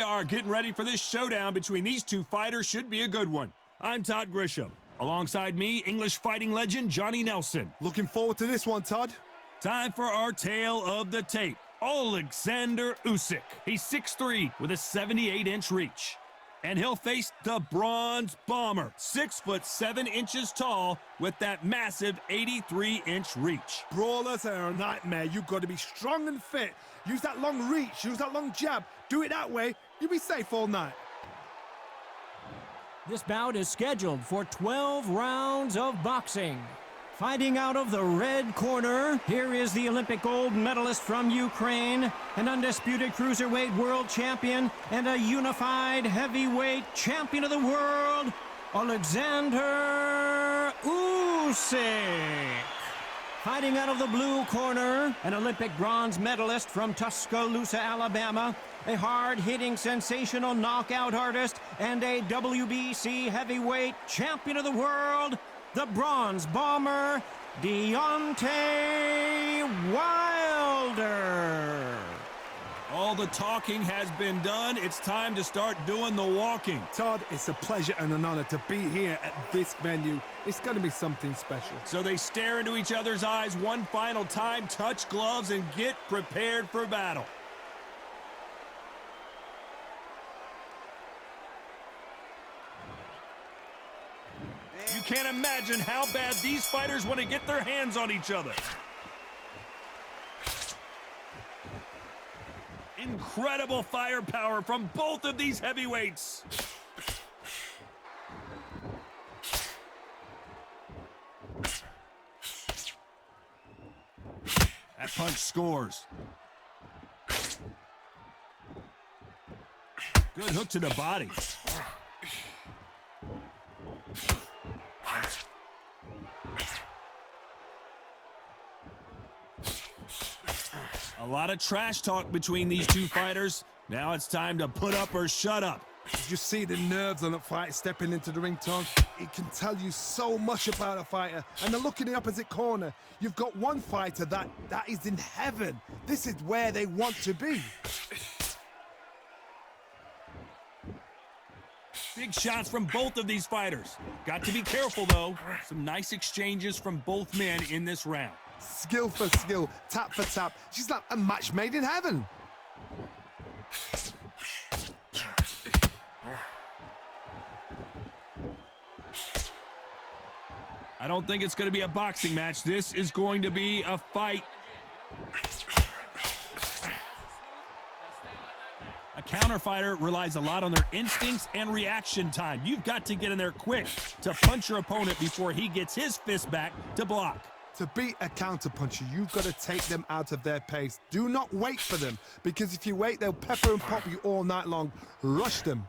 are getting ready for this showdown between these two fighters. Should be a good one. I'm Todd Grisham. Alongside me, English fighting legend Johnny Nelson. Looking forward to this one, Todd. Time for our tale of the tape. Alexander Usyk. He's 6'3" with a 78-inch reach. And he'll face the Bronze Bomber, 6'7" tall with that massive 83-inch reach. Brawlers are a nightmare. You've got to be strong and fit. Use that long reach, use that long jab. Do it that way, you'll be safe all night. This bout is scheduled for 12 rounds of boxing. Fighting out of the red corner, here is the Olympic gold medalist from Ukraine, an undisputed cruiserweight world champion, and a unified heavyweight champion of the world, Alexander Usyk. Fighting out of the blue corner, an Olympic bronze medalist from Tuscaloosa, Alabama, a hard-hitting, sensational knockout artist, and a WBC heavyweight champion of the world, the Bronze Bomber, Deontay Wilder. All the talking has been done. It's time to start doing the walking. Todd, it's a pleasure and an honor to be here at this venue. It's going to be something special. So they stare into each other's eyes one final time, touch gloves, and get prepared for battle. You can't imagine how bad these fighters want to get their hands on each other. Incredible firepower from both of these heavyweights. That punch scores. Good hook to the body. A lot of trash talk between these two fighters. Now it's time to put up or shut up. Did you see the nerves on a fight stepping into the ring, Todd? It can tell you so much about a fighter. And then look in the opposite corner. You've got one fighter that is in heaven. This is where they want to be. Big shots from both of these fighters. Got to be careful, though. Some nice exchanges from both men in this round. Skill for skill, tap for tap. She's like a match made in heaven. I don't think it's going to be a boxing match. This is going to be a fight. A counter fighter relies a lot on their instincts and reaction time. You've got to get in there quick to punch your opponent before he gets his fist back to block. To beat a counterpuncher, you've got to take them out of their pace. Do not wait for them, because if you wait, they'll pepper and pop you all night long. Rush them.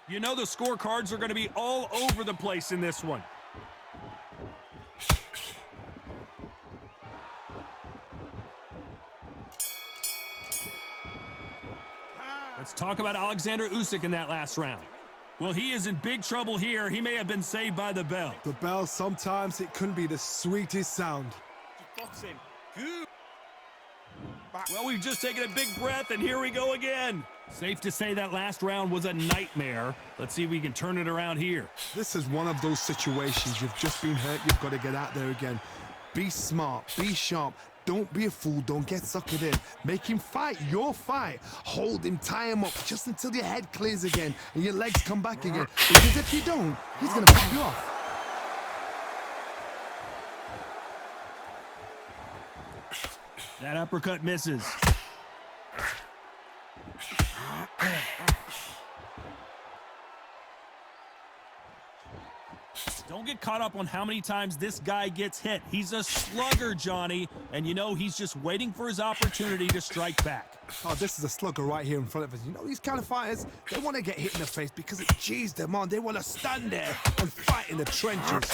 You know the scorecards are going to be all over the place in this one. Let's talk about Alexander Usyk in that last round. Well, he is in big trouble here. He may have been saved by the bell. The bell, sometimes it can be the sweetest sound. Well, we've just taken a big breath, and here we go again. Safe to say that last round was a nightmare. Let's see if we can turn it around here. This is one of those situations. You've just been hurt. You've got to get out there again. Be smart. Be sharp. Don't be a fool. Don't get suckered in. Make him fight your fight. Hold him, tie him up just until your head clears again and your legs come back again. Because if you don't, he's going to pop you off. That uppercut misses. Don't get caught up on how many times this guy gets hit. He's a slugger, Johnny, and you know he's just waiting for his opportunity to strike back. Oh, this is a slugger right here in front of us. You know, these kind of fighters, they want to get hit in the face because it cheers them on. They want to stand there and fight in the trenches.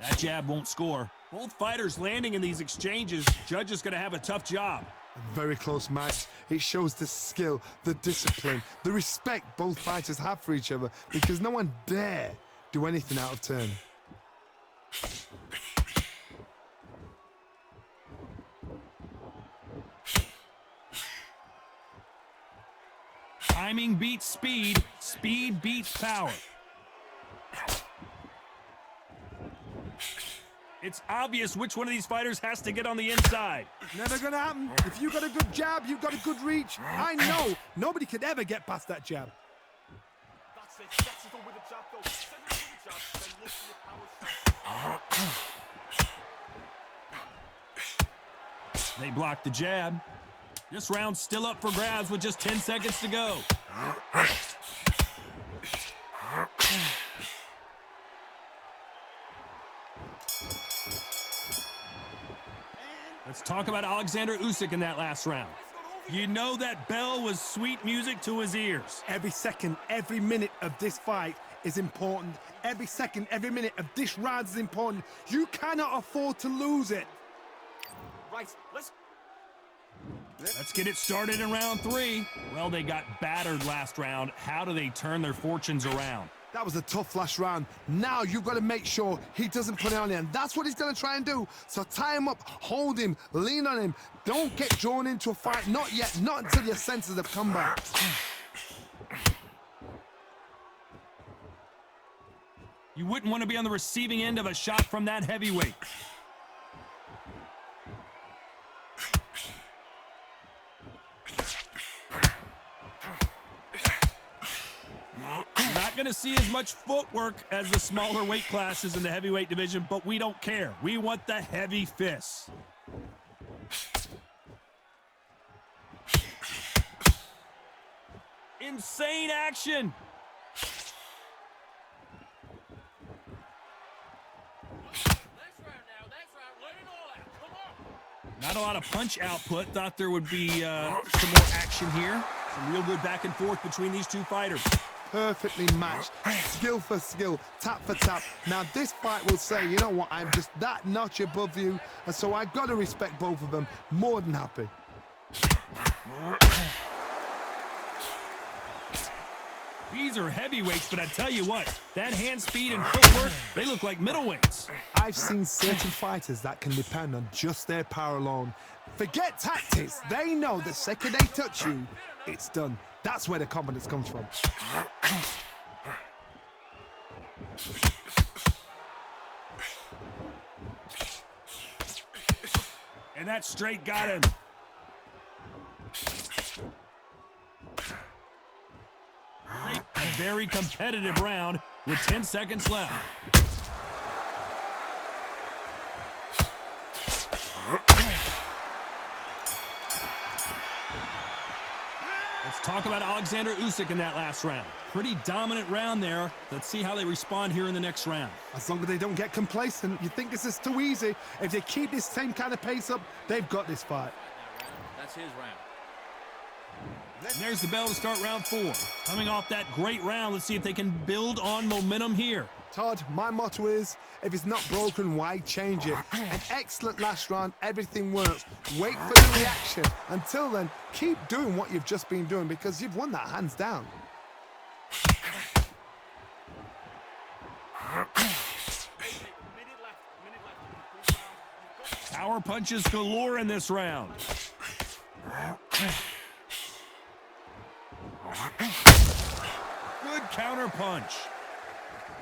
That jab won't score. Both fighters landing in these exchanges. Judge is going to have a tough job. Very close match. It shows the skill, the discipline, the respect both fighters have for each other because no one dare do anything out of turn. Timing beats speed. Speed beats power. It's obvious which one of these fighters has to get on the inside. Never gonna happen. If you got a good jab, you've got a good reach. I know nobody could ever get past that jab. That's it. That's it with a jab, though. Send it with a jab, then look for your power shot. They blocked the jab. This round's still up for grabs with just 10 seconds to go. Let's talk about Alexander Usyk in that last round. You know that bell was sweet music to his ears. Every second, every minute of this fight is important. Every second, every minute of this round is important. You cannot afford to lose it. Right, Let's get it started in round 3. Well, they got battered last round. How do they turn their fortunes around? That was a tough last round. Now you've got to make sure he doesn't put it on you, and that's what he's going to try and do. So tie him up, hold him, lean on him. Don't get drawn into a fight. Not yet. Not until your senses have come back. You wouldn't want to be on the receiving end of a shot from that heavyweight. Not going to see as much footwork as the smaller weight classes in the heavyweight division, but we don't care. We want the heavy fists. Insane action. Not a lot of punch output. Thought there would be some more action here. Some real good back and forth between these two fighters. Perfectly matched, skill for skill, tap for tap. Now this fight will say, you know what, I'm just that notch above you, and so I've got to respect both of them. More than happy. These are heavyweights, but I tell you what, that hand speed and footwork, they look like middleweights. I've seen certain fighters that can depend on just their power alone. Forget tactics. They know the second they touch you, it's done. That's where the confidence comes from. And that straight got him. A very competitive round with 10 seconds left. Let's talk about Alexander Usyk in that last round. Pretty dominant round there. Let's see how they respond here in the next round. As long as they don't get complacent, you think this is too easy. If they keep this same kind of pace up, they've got this fight. That's his round. And there's the bell to start round 4. Coming off that great round, let's see if they can build on momentum here. Todd, my motto is, if it's not broken, why change it? An excellent last round, everything works. Wait for the reaction. Until then, keep doing what you've just been doing because you've won that hands down. Power punches galore in this round. Good counter punch.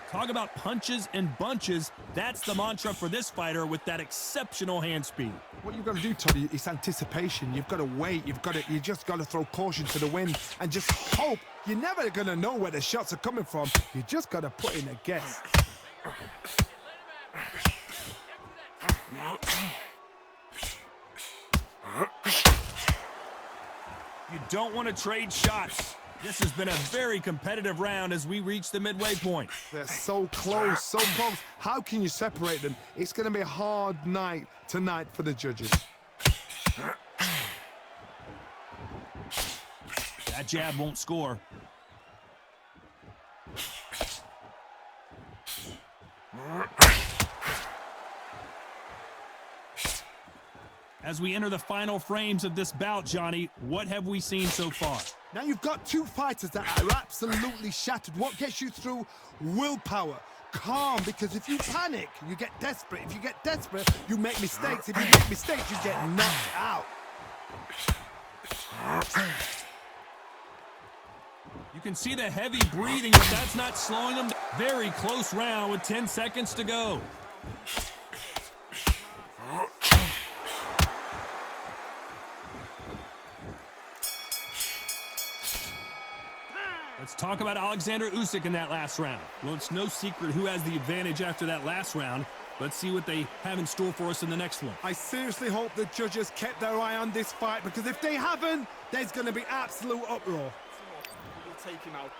Talk about punches and bunches. That's the mantra for this fighter with that exceptional hand speed. What you've got to do, Todd, is anticipation. You've got to wait. You just got to throw caution to the wind and just hope. You're never going to know where the shots are coming from. You just got to put in a guess. You don't want to trade shots. This has been a very competitive round as we reach the midway point. They're so close, so close. How can you separate them? It's going to be a hard night tonight for the judges. That jab won't score. As we enter the final frames of this bout, Johnny, what have we seen so far? Now you've got two fighters that are absolutely shattered. What gets you through? Willpower. Calm, because if you panic, you get desperate. If you get desperate, you make mistakes. If you make mistakes, you get knocked out. You can see the heavy breathing, but that's not slowing them. Very close round with 10 seconds to go. Let's talk about Alexander Usyk in that last round. Well, it's no secret who has the advantage after that last round. Let's see what they have in store for us in the next one. I seriously hope the judges kept their eye on this fight, because if they haven't, there's going to be absolute uproar. We'll take him out.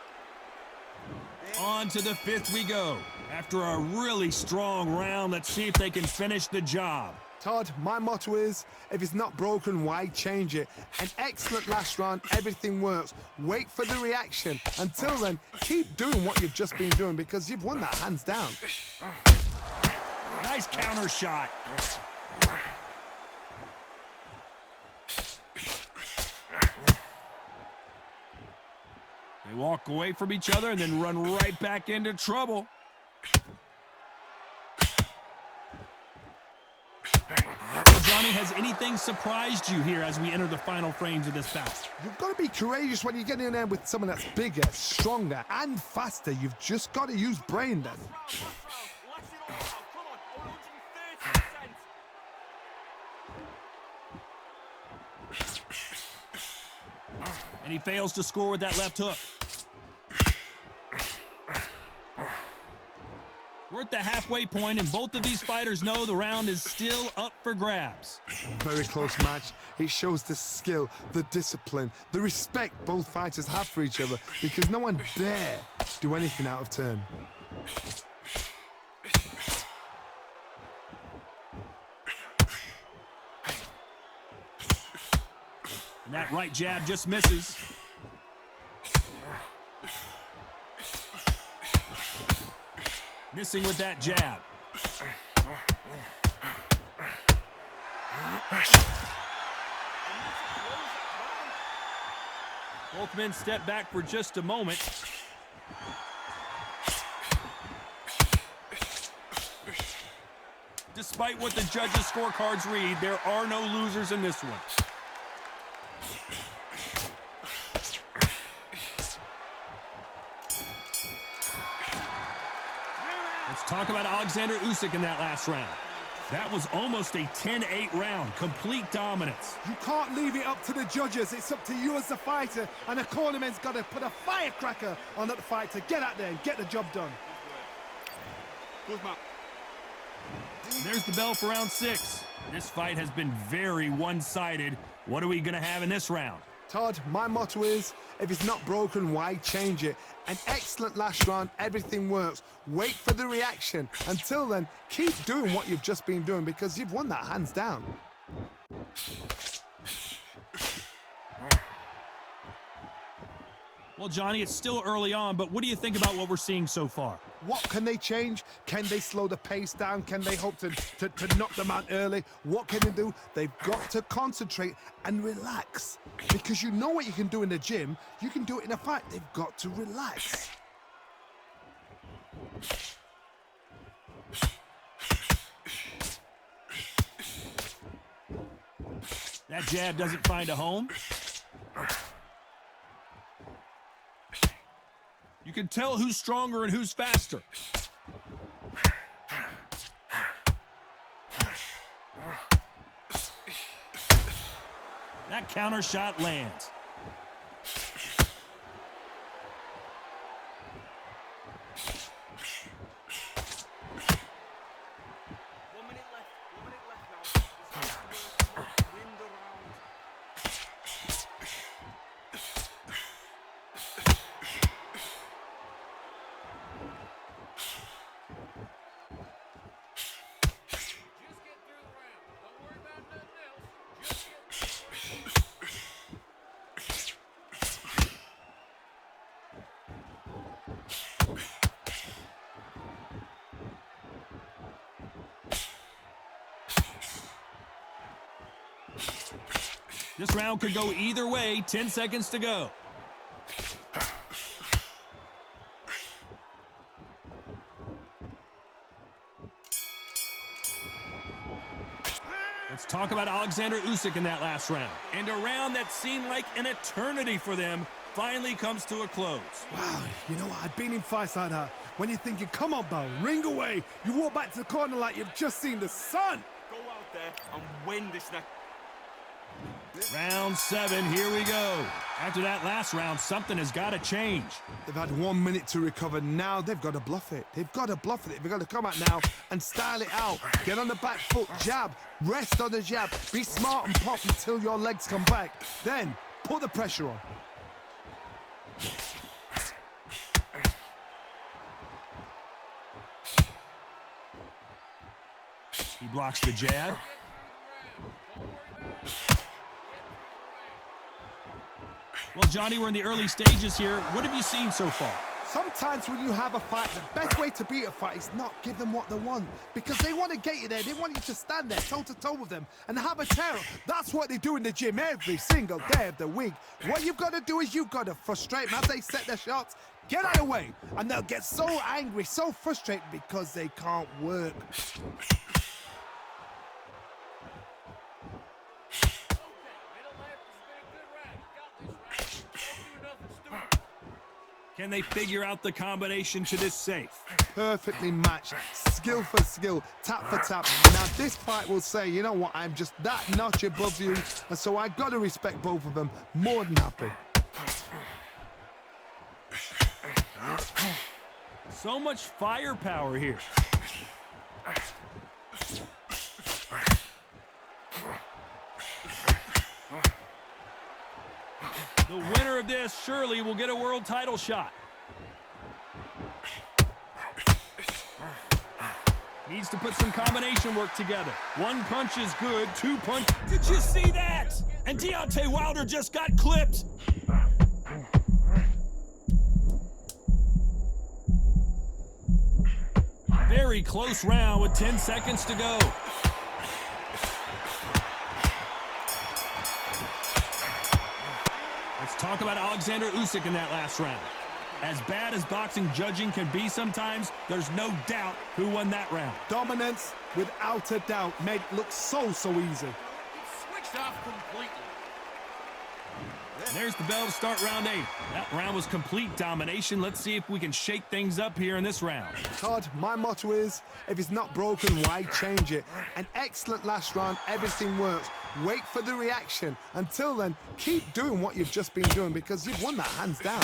On to the fifth we go. After a really strong round, let's see if they can finish the job. Todd, my motto is, if it's not broken, why change it? An excellent last round, everything works. Wait for the reaction. Until then, keep doing what you've just been doing, because you've won that hands down. Nice counter shot. They walk away from each other and then run right back into trouble. Well, Johnny, has anything surprised you here as we enter the final frames of this bout? You've got to be courageous when you get in there with someone that's bigger, stronger, and faster. You've just got to use brain then. Last round. Let it all out. Come on. 130%. And he fails to score with that left hook. We're at the halfway point, and both of these fighters know the round is still up for grabs. Very close match. It shows the skill, the discipline, the respect both fighters have for each other, because no one dare do anything out of turn. And that right jab just misses. Missing with that jab. Both men step back for just a moment. Despite what the judges' scorecards read, there are no losers in this one. Let's talk about Alexander Usyk in that last round. That was almost a 10-8 round, complete dominance. You can't leave it up to the judges. It's up to you as the fighter, and the cornerman's got to put a firecracker on that fight to get out there and get the job done. Good man. There's the bell for round 6. This fight has been very one-sided. What are we going to have in this round? Todd, my motto is, if it's not broken, why change it? An excellent last round, everything works. Wait for the reaction. Until then, keep doing what you've just been doing, because you've won that hands down. Well, Johnny, it's still early on, but what do you think about what we're seeing so far? What can they change? Can they slow the pace down? Can they hope to knock them out early? What can they do? They've got to concentrate and relax. Because you know what you can do in the gym, you can do it in a fight. They've got to relax. That jab doesn't find a home. You can tell who's stronger and who's faster. That counter shot lands. One minute left now. Win the round. This round could go either way. 10 seconds to go. Let's talk about Alexander Usyk in that last round. And a round that seemed like an eternity for them finally comes to a close. Wow, you know what? I've been in fights like that. When you're thinking, come on, pal, ring away. You walk back to the corner like you've just seen the sun. Go out there and win this next. Round 7, here we go. After that last round, something has got to change. They've had 1 minute to recover. Now they've got to bluff it. They've got to bluff it. They've got to come out now and style it out. Get on the back foot, jab, rest on the jab. Be smart and pop until your legs come back. Then put the pressure on. He blocks the jab. Well, Johnny, we're in the early stages here. What have you seen so far? Sometimes when you have a fight, the best way to beat a fight is not give them what they want. Because they want to get you there. They want you to stand there toe-to-toe with them and have a tear. That's what they do in the gym every single day of the week. What you've got to do is you've got to frustrate them as they set their shots. Get out of the way. And they'll get so angry, so frustrated because they can't work. Can they figure out the combination to this safe? Perfectly matched, skill for skill, tap for tap. Now this fight will say, you know what, I'm just that notch above you, and so I got to respect both of them. More than happy. So much firepower here. The winner of this surely will get a world title shot. Needs to put some combination work together. One punch is good, 2 punch. Did you see that? And Deontay Wilder just got clipped. Very close round with 10 seconds to go. Let's talk about Alexander Usyk in that last round. As bad as boxing judging can be sometimes, there's no doubt who won that round. Dominance, without a doubt, made it look so easy. Switched off completely. There's the bell to start round 8. That round was complete domination. Let's see if we can shake things up here in this round. Todd, my motto is, if it's not broken, why change it? An excellent last round, everything works. Wait for the reaction. Until then, keep doing what you've just been doing because you've won that hands down.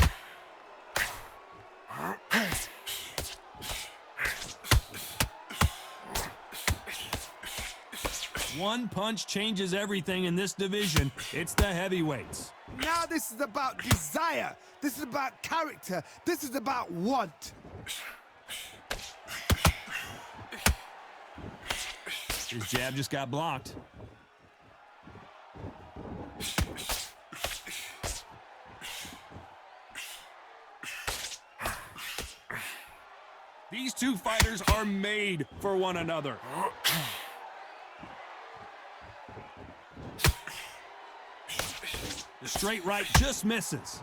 One punch changes everything in this division. It's the heavyweights. Now this is about desire. This is about character. This is about want. His jab just got blocked. These two fighters are made for one another. The straight right just misses.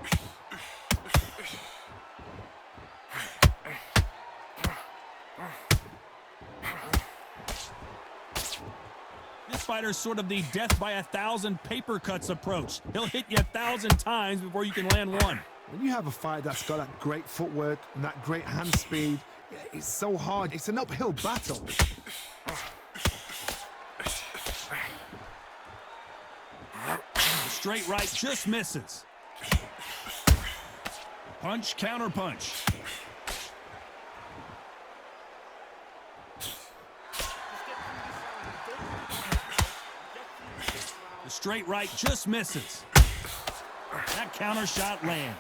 This fighter's sort of the death by 1,000 paper cuts approach. He'll hit you 1,000 times before you can land one. When you have a fight that's got that great footwork and that great hand speed, it's so hard. It's an uphill battle. The straight right just misses. Punch, counter punch. The straight right just misses. That counter shot lands.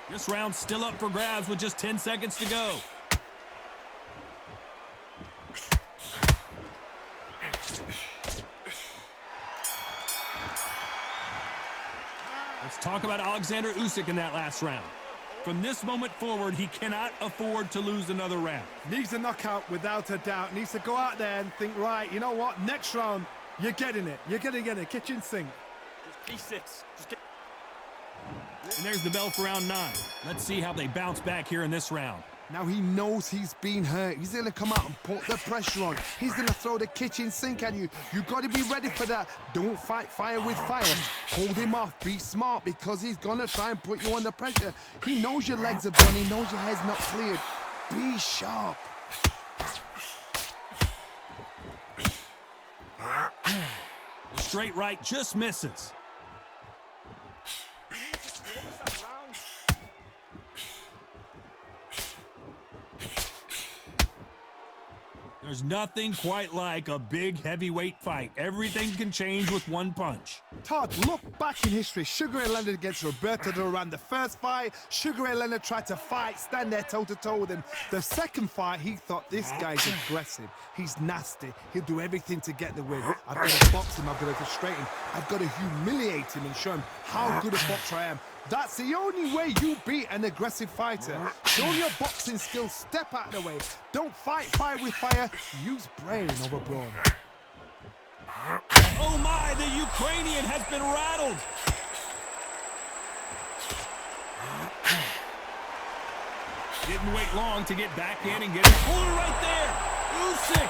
This round's still up for grabs with just 10 seconds to go. Let's talk about Alexander Usyk in that last round. From this moment forward, he cannot afford to lose another round. Needs a knockout without a doubt. Needs to go out there and think, right, you know what? Next round, You're getting it. You're going to get a kitchen sink. Just P6. Just get. And there's the bell for round 9. Let's see how they bounce back here in this round. Now he knows he's been hurt. He's going to come out and put the pressure on. He's going to throw the kitchen sink at you. You got to be ready for that. Don't fight fire with fire. Hold him off. Be smart because he's going to try and put you under pressure. He knows your legs are done. He knows your head's not cleared. Be sharp. The straight right just misses. There's nothing quite like a big heavyweight fight. Everything can change with one punch. Todd, look back in history. Sugar Ray Leonard against Roberto Duran. The first fight, Sugar Ray Leonard tried to fight, stand there toe-to-toe with him. The second fight, he thought, this guy's aggressive. He's nasty. He'll do everything to get the win. I've got to box him. I've got to frustrate him. I've got to humiliate him and show him how good a boxer I am. That's the only way you beat an aggressive fighter. Show your boxing skills. Step out of the way. Don't fight fire with fire. Use brain over brawn. Oh my, the Ukrainian has been rattled. Didn't wait long to get back in and get his corner right there. Usyk.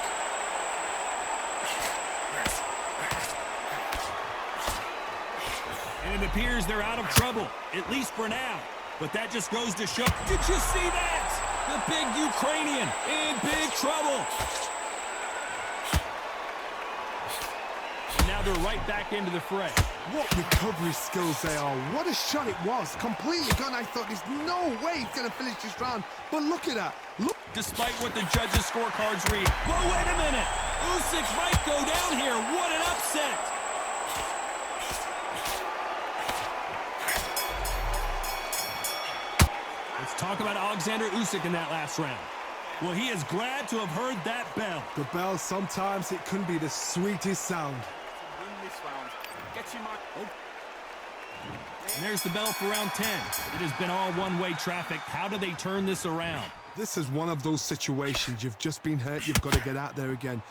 And it appears they're out of trouble, at least for now. But that just goes to show. Did you see that? The big Ukrainian in big trouble. And now they're right back into the fray. What recovery skills they are. What a shot it was. Completely gone. I thought there's no way he's going to finish this round. But look at that. Look. Despite what the judges' scorecards read. But wait a minute. Usyk might go down here. What an upset. Let's talk about Alexander Usyk in that last round. Well, he is glad to have heard that bell. The bell, sometimes it can be the sweetest sound. Win this round. Get your mark. Oh. And there's the bell for round 10. It has been all one-way traffic. How do they turn this around? This is one of those situations. You've just been hurt. You've got to get out there again.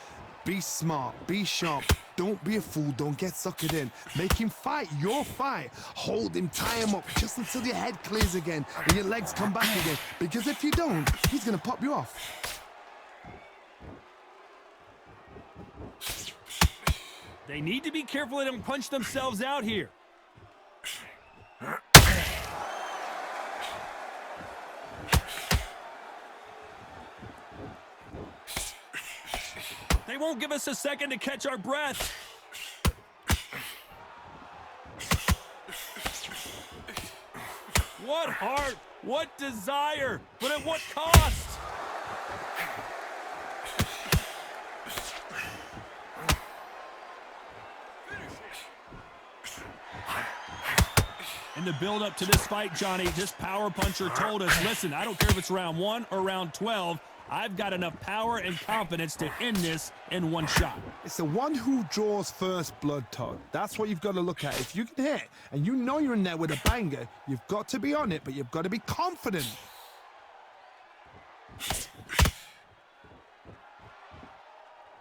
Be smart. Be sharp. Don't be a fool. Don't get suckered in. Make him fight your fight. Hold him, tie him up just until your head clears again and your legs come back again. Because if you don't, he's going to pop you off. They need to be careful they don't punch themselves out here. They won't give us a second to catch our breath. What heart, what desire, but at what cost? In the build-up to this fight, Johnny, this power puncher told us, listen, I don't care if it's round 1 or round 12, I've got enough power and confidence to end this in one shot. It's the one who draws first blood, Todd. That's what you've got to look at. If you can hit and you know you're in there with a banger, you've got to be on it, but you've got to be confident.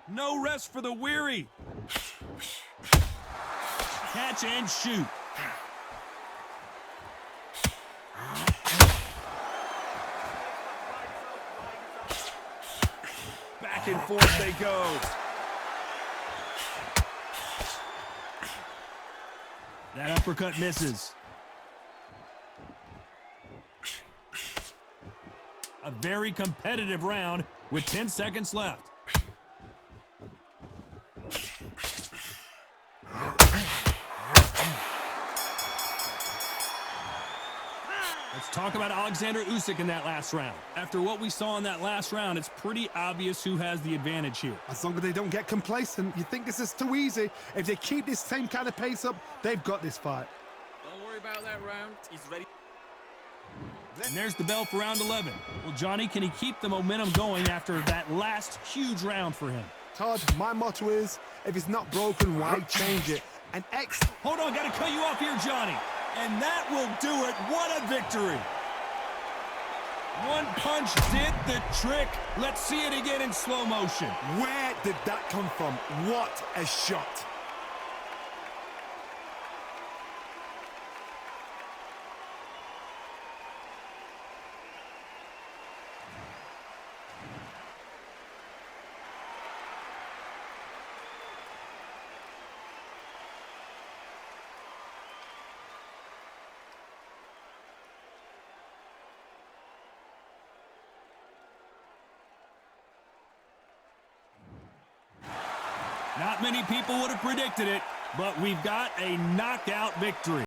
No rest for the weary. Catch and shoot. Back and forth they go. That uppercut misses. A very competitive round with 10 seconds left. Let's talk about Alexander Usyk in that last round. After what we saw in that last round, it's pretty obvious who has the advantage here. As long as they don't get complacent, you think this is too easy. If they keep this same kind of pace up, they've got this fight. Don't worry about that round. He's ready. And there's the bell for round 11. Well, Johnny, can he keep the momentum going after that last huge round for him? Todd, my motto is, if it's not broken, why change it? And Hold on, got to cut you off here, Johnny. And that will do it. What a victory. One punch did the trick. Let's see it again in slow motion. Where did that come from? What a shot. Not many people would have predicted it, but we've got a knockout victory.